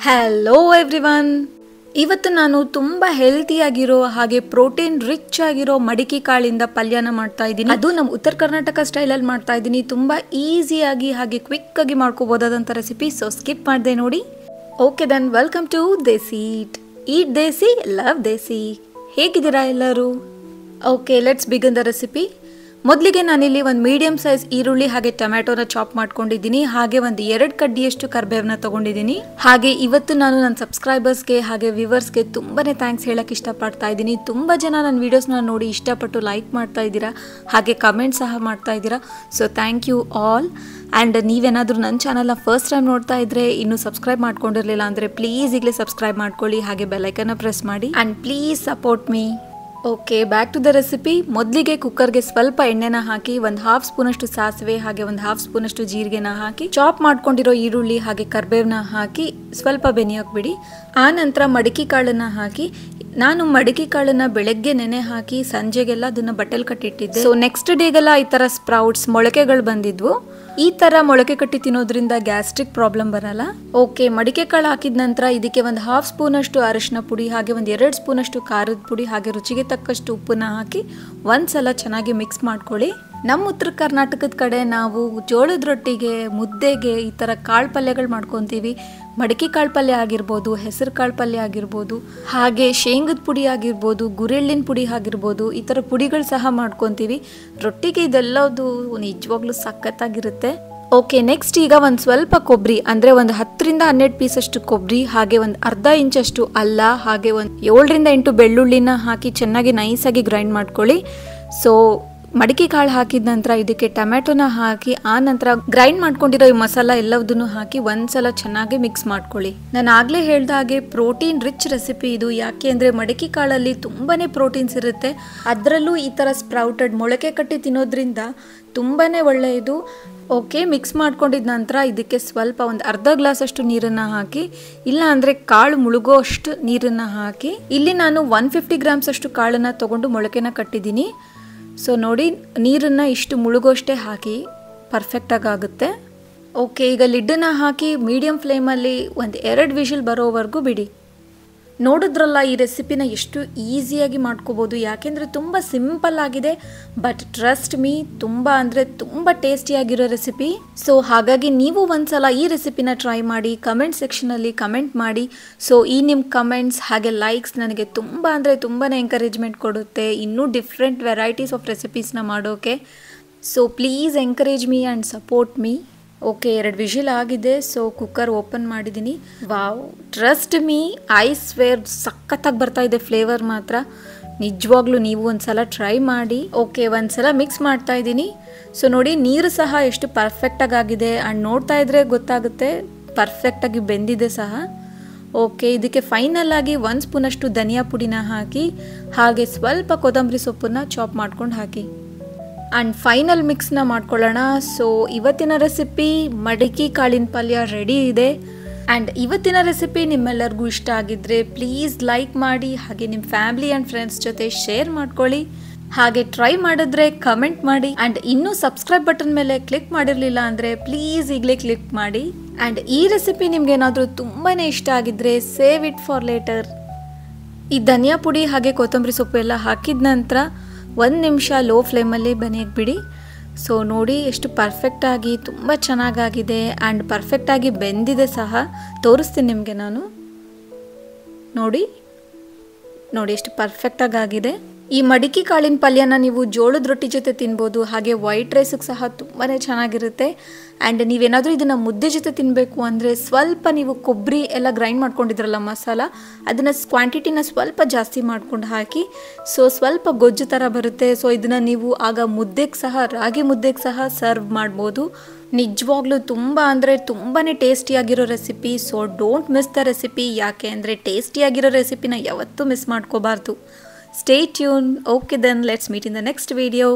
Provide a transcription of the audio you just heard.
Hello everyone, ಇವತ್ತು ನಾನು ತುಂಬ ಹೆಲ್ತಿಯಾಗಿರೋ ಹಾಗೆ ಪ್ರೋಟೀನ್ ರಿಚ್ ಆಗಿರೋ ಮಡಿಕೆ ಕಾಳಿಂದ ಪಲ್ಯನ ಮಾಡ್ತಾ ಇದ್ದೀನಿ. ಅದು ನಮ್ಮ ಉತ್ತರ ಕರ್ನಾಟಕ ಸ್ಟೈಲಲ್ಲಿ ಮಾಡ್ತಾ ಇದ್ದೀನಿ. ತುಂಬ ಈಸಿಯಾಗಿ ಹಾಗೆ ಕ್ವಿಕ್ ಆಗಿ ಮಾಡ್ಕೋಬೋದಾದಂಥ ರೆಸಿಪಿ. ಸೊ ಸ್ಕಿಪ್ ಮಾಡಿದೆ ನೋಡಿ. Okay then, welcome to Desi eat Desi love Desi. ಹೇಗಿದ್ದೀರಾ ಎಲ್ಲರೂ? Okay, let's begin the recipe. ಮೊದಲಿಗೆ ನಾನಿಲ್ಲಿ ಒಂದು ಮೀಡಿಯಂ ಸೈಜ್ ಈರುಳ್ಳಿ ಹಾಗೆ ಟೊಮ್ಯಾಟೋನ ಚಾಪ್ ಮಾಡ್ಕೊಂಡಿದ್ದೀನಿ. ಹಾಗೆ ಒಂದು 2 ಕಡ್ಡಿಯಷ್ಟು ಕರಿಬೇವನ್ನ ತೊಗೊಂಡಿದ್ದೀನಿ. ಹಾಗೆ ಇವತ್ತು ನಾನು ನನ್ನ ಸಬ್ಸ್ಕ್ರೈಬರ್ಸ್ಗೆ ಹಾಗೆ ವ್ಯೂವರ್ಸ್ಗೆ ತುಂಬಾ ಥ್ಯಾಂಕ್ಸ್ ಹೇಳಕ್ಕೆ ಇಷ್ಟಪಡ್ತಾ ಇದ್ದೀನಿ. ತುಂಬ ಜನ ನನ್ನ ವೀಡಿಯೋಸ್ನ ನೋಡಿ ಇಷ್ಟಪಟ್ಟು ಲೈಕ್ ಮಾಡ್ತಾ ಇದ್ದೀರಾ, ಹಾಗೆ ಕಮೆಂಟ್ ಸಹ ಮಾಡ್ತಾ ಇದ್ದೀರಾ. So thank you all. And ನೀವೇನಾದರೂ ನನ್ನ ಚಾನಲ್ನ ಫಸ್ಟ್ ಟೈಮ್ ನೋಡ್ತಾ ಇದ್ದರೆ, ಇನ್ನೂ ಸಬ್ಸ್ಕ್ರೈಬ್ ಮಾಡ್ಕೊಂಡಿರಲಿಲ್ಲ ಅಂದರೆ ಪ್ಲೀಸ್ ಈಗಲೇ ಸಬ್ಸ್ಕ್ರೈಬ್ ಮಾಡ್ಕೊಳ್ಳಿ, ಹಾಗೆ ಬೆಲ್ಲೈಕನ್ನ ಪ್ರೆಸ್ ಮಾಡಿ and please support me. Okay, back to the recipe. ಮೊದಲಿಗೆ ಕುಕ್ಕರ್ಗೆ ಸ್ವಲ್ಪ ಎಣ್ಣೆನ ಹಾಕಿ ಒಂದು 1/2 ಸ್ಪೂನಷ್ಟು ಸಾಸಿವೆ ಹಾಗೆ ಒಂದು 1/2 ಸ್ಪೂನಷ್ಟು ಜೀರಿಗೆನ ಹಾಕಿ ಚಾಪ್ ಮಾಡ್ಕೊಂಡಿರೋ ಈರುಳ್ಳಿ ಹಾಗೆ ಕರಿಬೇವನ್ನ ಹಾಕಿ ಸ್ವಲ್ಪ ಬೆನಿಯೋಕೆ ಬಿಡಿ. ಆ ನಂತರ ಮಡಿಕೆ ಕಾಳನ್ನ ಹಾಕಿ, ನಾನು ಮಡಿಕೆ ಕಾಳನ್ನ ಬೆಳಗ್ಗೆ ನೆನೆ ಹಾಕಿ ಸಂಜೆಗೆಲ್ಲ ಅದನ್ನ ಬಟ್ಟೆಲ್ ಕಟ್ಟಿಟ್ಟಿದ್ದೆ. ಸೊ ನೆಕ್ಸ್ಟ್ ಡೇಗೆಲ್ಲ ಈ ತರ ಸ್ಪ್ರೌಟ್ಸ್ ಮೊಳಕೆಗಳು ಬಂದಿದ್ವು. ಈ ತರ ಮೊಳಕೆ ಕಟ್ಟಿ ತಿನ್ನೋದ್ರಿಂದ ಗ್ಯಾಸ್ಟ್ರಿಕ್ ಪ್ರಾಬ್ಲಮ್ ಬರಲ್ಲ. ಓಕೆ, ಮಡಿಕೆ ಕಾಳು ಹಾಕಿದ ನಂತರ ಇದಕ್ಕೆ ಒಂದು 1/2 ಸ್ಪೂನಷ್ಟು ಅರಿಶಿನ ಪುಡಿ ಹಾಗೆ ಒಂದು 2 ಸ್ಪೂನಷ್ಟು ಖಾರದ ಪುಡಿ ಹಾಗೆ ರುಚಿಗೆ ತಕ್ಕಷ್ಟು ಉಪ್ಪನ್ನ ಹಾಕಿ ಒಂದ್ಸಲ ಚೆನ್ನಾಗಿ ಮಿಕ್ಸ್ ಮಾಡ್ಕೊಳ್ಳಿ. ನಮ್ಮ ಉತ್ತರ ಕರ್ನಾಟಕದ ಕಡೆ ನಾವು ಜೋಳದ ರೊಟ್ಟಿಗೆ, ಮುದ್ದೆಗೆ ಈ ಥರ ಕಾಳು ಪಲ್ಯಗಳು ಮಾಡ್ಕೊತೀವಿ. ಮಡಿಕೆ ಕಾಳು ಪಲ್ಯ ಆಗಿರ್ಬೋದು, ಹೆಸರು ಕಾಳು ಪಲ್ಯ ಆಗಿರ್ಬೋದು, ಹಾಗೆ ಶೇಂಗದ ಪುಡಿ ಆಗಿರ್ಬೋದು, ಗುರೆಳ್ಳಿನ ಪುಡಿ ಆಗಿರ್ಬೋದು, ಈ ಥರ ಪುಡಿಗಳು ಸಹ ಮಾಡ್ಕೊತೀವಿ. ರೊಟ್ಟಿಗೆ ಇದೆಲ್ಲದು ನಿಜವಾಗ್ಲೂ ಸಖತ್ತಾಗಿರುತ್ತೆ. ಓಕೆ, ನೆಕ್ಸ್ಟ್ ಈಗ ಒಂದು ಸ್ವಲ್ಪ ಕೊಬ್ಬರಿ, ಅಂದರೆ ಒಂದು 10 ರಿಂದ 12 ಪೀಸಷ್ಟು ಕೊಬ್ಬರಿ ಹಾಗೆ ಒಂದು ಅರ್ಧ ಇಂಚಷ್ಟು ಅಲ್ಲ ಹಾಗೆ ಒಂದು 7 ರಿಂದ 8 ಬೆಳ್ಳುಳ್ಳಿನ ಹಾಕಿ ಚೆನ್ನಾಗಿ ನೈಸಾಗಿ ಗ್ರೈಂಡ್ ಮಾಡ್ಕೊಳ್ಳಿ. ಸೊ ಮಡಿಕೆ ಕಾಳು ಹಾಕಿದ ನಂತರ ಇದಕ್ಕೆ ಟೊಮ್ಯಾಟೊನ ಹಾಕಿ ಆ ನಂತರ ಗ್ರೈಂಡ್ ಮಾಡ್ಕೊಂಡಿರೋ ಈ ಮಸಾಲ ಎಲ್ಲದನ್ನು ಹಾಕಿ ಒಂದ್ಸಲ ಚೆನ್ನಾಗಿ ಮಿಕ್ಸ್ ಮಾಡ್ಕೊಳ್ಳಿ. ನಾನು ಆಗ್ಲೇ ಹೇಳ್ದ ಹಾಗೆ ಪ್ರೋಟೀನ್ ರಿಚ್ ರೆಸಿಪಿ ಇದು. ಯಾಕೆ ಅಂದರೆ ಮಡಿಕೆ ಕಾಳಲ್ಲಿ ತುಂಬಾನೇ ಪ್ರೋಟೀನ್ಸ್ ಇರುತ್ತೆ. ಅದರಲ್ಲೂ ಈ ಥರ ಸ್ಪ್ರೌಟೆಡ್ ಮೊಳಕೆ ಕಟ್ಟಿ ತಿನ್ನೋದ್ರಿಂದ ತುಂಬಾನೇ ಒಳ್ಳೆಯದು. ಓಕೆ, ಮಿಕ್ಸ್ ಮಾಡ್ಕೊಂಡಿದ ನಂತರ ಇದಕ್ಕೆ ಸ್ವಲ್ಪ ಒಂದು ಅರ್ಧ ಗ್ಲಾಸ್ ಅಷ್ಟು ನೀರನ್ನು ಹಾಕಿ, ಇಲ್ಲ ಅಂದರೆ ಕಾಳು ಮುಳುಗೋ ಅಷ್ಟು ನೀರನ್ನು ಹಾಕಿ, ಇಲ್ಲಿ ನಾನು 150 ಗ್ರಾಮ್ಸ್ ಅಷ್ಟು ಕಾಳನ್ನು ತೊಗೊಂಡು ಮೊಳಕೆನ ಕಟ್ಟಿದ್ದೀನಿ. ಸೊ ನೋಡಿ, ನೀರನ್ನು ಇಷ್ಟು ಮುಳುಗೋಷ್ಟೇ ಹಾಕಿ ಪರ್ಫೆಕ್ಟಾಗಿ ಆಗುತ್ತೆ. ಓಕೆ, ಈಗ ಲಿಡ್ಡನ್ನು ಹಾಕಿ ಮೀಡಿಯಮ್ ಫ್ಲೇಮಲ್ಲಿ ಒಂದು 2 ವಿಷಲ್ ಬರೋವರೆಗೂ ಬಿಡಿ. ನೋಡಿದ್ರಲ್ಲ, ಈ ರೆಸಿಪಿನ ಎಷ್ಟು ಈಸಿಯಾಗಿ ಮಾಡ್ಕೋಬೋದು. ಯಾಕೆಂದರೆ ತುಂಬ ಸಿಂಪಲ್ ಆಗಿದೆ, ಬಟ್ ಟ್ರಸ್ಟ್ ಮೀ ತುಂಬ ಅಂದರೆ ತುಂಬ ಟೇಸ್ಟಿಯಾಗಿರೋ ರೆಸಿಪಿ. ಸೊ ಹಾಗಾಗಿ ನೀವು ಒಂದ್ಸಲ ಈ ರೆಸಿಪಿನ ಟ್ರೈ ಮಾಡಿ, ಕಮೆಂಟ್ ಸೆಕ್ಷನಲ್ಲಿ ಕಮೆಂಟ್ ಮಾಡಿ. ಸೊ ಈ ನಿಮ್ಮ ಕಮೆಂಟ್ಸ್ ಹಾಗೆ ಲೈಕ್ಸ್ ನನಗೆ ತುಂಬ ಅಂದರೆ ತುಂಬಾ ಎಂಕರೇಜ್ಮೆಂಟ್ ಕೊಡುತ್ತೆ ಇನ್ನೂ ಡಿಫ್ರೆಂಟ್ ವೆರೈಟೀಸ್ ಆಫ್ ರೆಸಿಪೀಸ್ನ ಮಾಡೋಕೆ. So please encourage me and support me. Okay, 2 whistle ಆಗಿದೆ. ಸೊ ಕುಕ್ಕರ್ ಓಪನ್ ಮಾಡಿದ್ದೀನಿ. Wow, trust me, I square ಸಖತ್ತಾಗಿ ಬರ್ತಾ ಇದೆ ಫ್ಲೇವರ್ ಮಾತ್ರ. ನಿಜವಾಗ್ಲೂ ನೀವು ಒಂದ್ಸಲ ಟ್ರೈ ಮಾಡಿ. ಓಕೆ, ಒಂದ್ಸಲ ಮಿಕ್ಸ್ ಮಾಡ್ತಾ ಇದ್ದೀನಿ. ಸೊ ನೋಡಿ, ನೀರು ಸಹ ಎಷ್ಟು ಪರ್ಫೆಕ್ಟಾಗಿ ಆಗಿದೆ ಆ್ಯಂಡ್ ನೋಡ್ತಾ ಇದ್ರೆ ಗೊತ್ತಾಗುತ್ತೆ ಪರ್ಫೆಕ್ಟಾಗಿ ಬೆಂದಿದೆ ಸಹ. ಓಕೆ, ಇದಕ್ಕೆ ಫೈನಲ್ ಆಗಿ 1 ಸ್ಪೂನಷ್ಟು ಧನಿಯಾ ಪುಡಿನ ಹಾಕಿ ಹಾಗೆ ಸ್ವಲ್ಪ ಕೊತ್ತಂಬರಿ ಸೊಪ್ಪನ್ನ ಚಾಪ್ ಮಾಡ್ಕೊಂಡು ಹಾಕಿ ಆ್ಯಂಡ್ ಫೈನಲ್ ಮಿಕ್ಸ್ನ ಮಾಡ್ಕೊಳ್ಳೋಣ. ಸೊ ಇವತ್ತಿನ ರೆಸಿಪಿ ಮಡಿಕೆ ಕಾಳಿನ ಪಲ್ಯ ರೆಡಿ ಇದೆ. ಆ್ಯಂಡ್ ಇವತ್ತಿನ ರೆಸಿಪಿ ನಿಮ್ಮೆಲ್ಲರಿಗೂ ಇಷ್ಟ ಆಗಿದ್ದರೆ ಪ್ಲೀಸ್ ಲೈಕ್ ಮಾಡಿ, ಹಾಗೆ ನಿಮ್ಮ ಫ್ಯಾಮಿಲಿ ಆ್ಯಂಡ್ ಫ್ರೆಂಡ್ಸ್ ಜೊತೆ ಶೇರ್ ಮಾಡ್ಕೊಳ್ಳಿ. ಹಾಗೆ ಟ್ರೈ ಮಾಡಿದ್ರೆ ಕಮೆಂಟ್ ಮಾಡಿ. ಆ್ಯಂಡ್ ಇನ್ನೂ ಸಬ್ಸ್ಕ್ರೈಬ್ ಬಟನ್ ಮೇಲೆ ಕ್ಲಿಕ್ ಮಾಡಿರಲಿಲ್ಲ ಅಂದರೆ ಪ್ಲೀಸ್ ಈಗಲೇ ಕ್ಲಿಕ್ ಮಾಡಿ. ಆ್ಯಂಡ್ ಈ ರೆಸಿಪಿ ನಿಮ್ಗೇನಾದರೂ ತುಂಬಾ ಇಷ್ಟ ಆಗಿದ್ದರೆ ಸೇವ್ ಇಟ್ ಫಾರ್ ಲೇಟರ್. ಈ ಧನಿಯಾ ಪುಡಿ ಹಾಗೆ ಕೊತ್ತಂಬರಿ ಸೊಪ್ಪು ಎಲ್ಲ ಹಾಕಿದ ನಂತರ 1 ನಿಮಿಷ ಲೋ ಫ್ಲೇಮಲ್ಲಿ ಬನಿಯಕ್ಕೆ ಬಿಡಿ. ಸೊ ನೋಡಿ, ಎಷ್ಟು ಪರ್ಫೆಕ್ಟಾಗಿ ತುಂಬ ಚೆನ್ನಾಗಾಗಿದೆ ಆ್ಯಂಡ್ ಪರ್ಫೆಕ್ಟಾಗಿ ಬೆಂದಿದೆ ಸಹ. ತೋರಿಸ್ತೀನಿ ನಿಮಗೆ ನಾನು. ನೋಡಿ ಎಷ್ಟು ಪರ್ಫೆಕ್ಟಾಗಿ ಆಗಿದೆ. ಈ ಮಡಿಕೆ ಕಾಳಿನ ಪಲ್ಯನ ನೀವು ಜೋಳದ ರೊಟ್ಟಿ ಜೊತೆ ತಿನ್ಬೋದು, ಹಾಗೆ ವೈಟ್ ರೈಸಿಗೆ ಸಹ ತುಂಬಾ ಚೆನ್ನಾಗಿರುತ್ತೆ. ಆ್ಯಂಡ್ ನೀವೇನಾದರೂ ಇದನ್ನು ಮುದ್ದೆ ಜೊತೆ ತಿನ್ನಬೇಕು ಅಂದರೆ ಸ್ವಲ್ಪ ನೀವು ಕೊಬ್ಬರಿ ಎಲ್ಲ ಗ್ರೈಂಡ್ ಮಾಡ್ಕೊಂಡಿದ್ರಲ್ಲ ಮಸಾಲ, ಅದನ್ನು ಕ್ವಾಂಟಿಟಿನ ಸ್ವಲ್ಪ ಜಾಸ್ತಿ ಮಾಡ್ಕೊಂಡು ಹಾಕಿ. ಸೊ ಸ್ವಲ್ಪ ಗೊಜ್ಜು ಥರ ಬರುತ್ತೆ. ಸೊ ಇದನ್ನು ನೀವು ಆಗ ಮುದ್ದೆಗೆ ಸಹ, ರಾಗಿ ಮುದ್ದೆಗೆ ಸಹ ಸರ್ವ್ ಮಾಡ್ಬೋದು. ನಿಜವಾಗ್ಲೂ ತುಂಬ ಅಂದರೆ ತುಂಬಾ ಟೇಸ್ಟಿಯಾಗಿರೋ recipe. So don't miss the recipe. ಯಾಕೆ ಅಂದರೆ ಟೇಸ್ಟಿಯಾಗಿರೋ ರೆಸಿಪಿನ ಯಾವತ್ತೂ ಮಿಸ್ ಮಾಡ್ಕೋಬಾರ್ದು. Stay tuned. Okay then, let's meet in the next video.